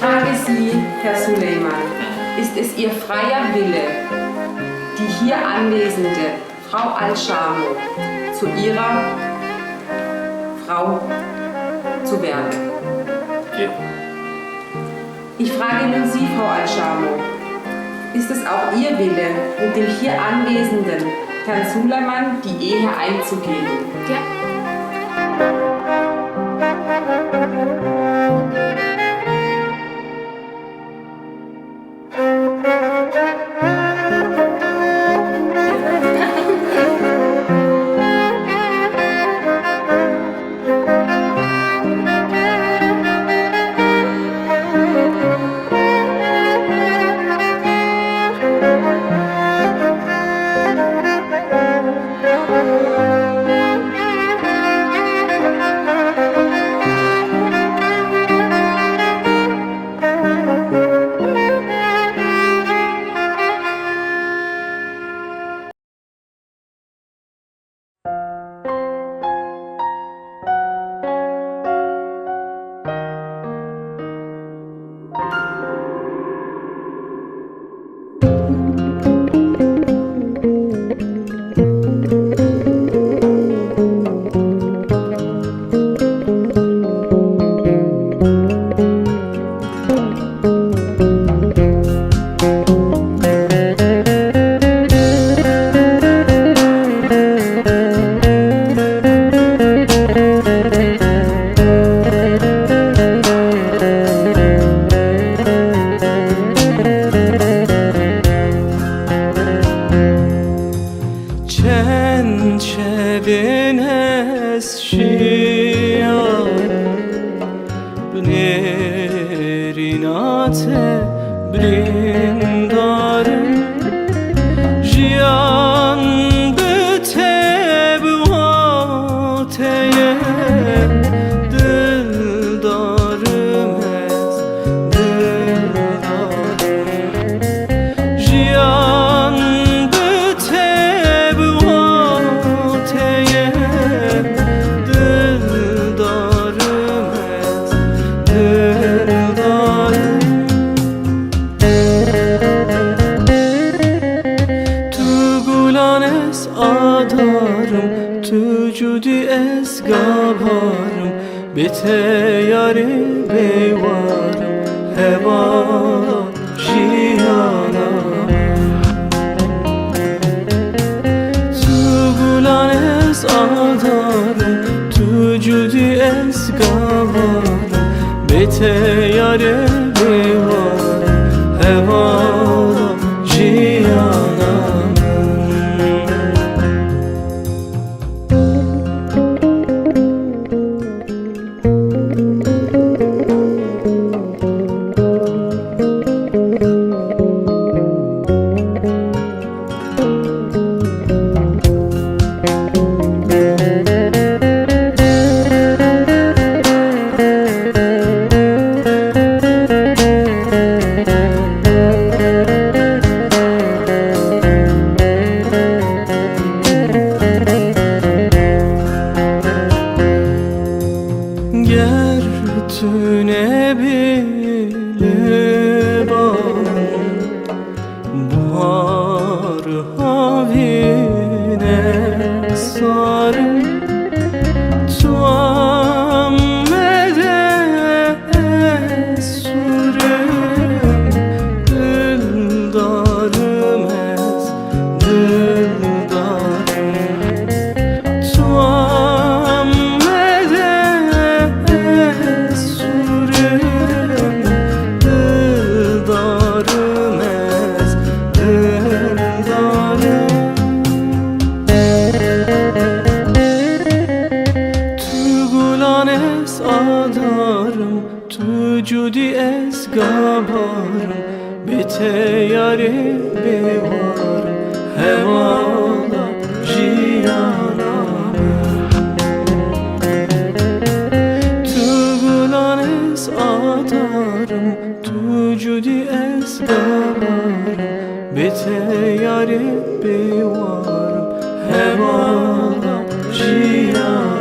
frage Sie, Herr Suleiman, ist es Ihr freier Wille, die hier anwesende Frau Al-Shamo zu Ihrer Frau zu werden? Ja. Ich frage nun Sie, Frau Al-Shamo, ist es auch Ihr Wille, mit dem hier anwesenden Herrn Suleiman die Ehe einzugehen? Ja. Çevines şia Bnerinate brindarım Jiyan bütebvateye Dildarım ez dildarım Jiyan adarım tücudi ez gavarım bite yari beyvarım heva jiyanam tugulan ez adarım tücudi ez gavarım bite yari beyvarım heva jiyanam Gertüne biliban Buhar havine sarım Tuam mede surem Dildarım ez dildarım Tuam adarım tücudi ez gabarım bite yari bevarım hevala jiyanam tugulan ez adarım tücudi ez gabarım bite yari bevarım hevala jiyanam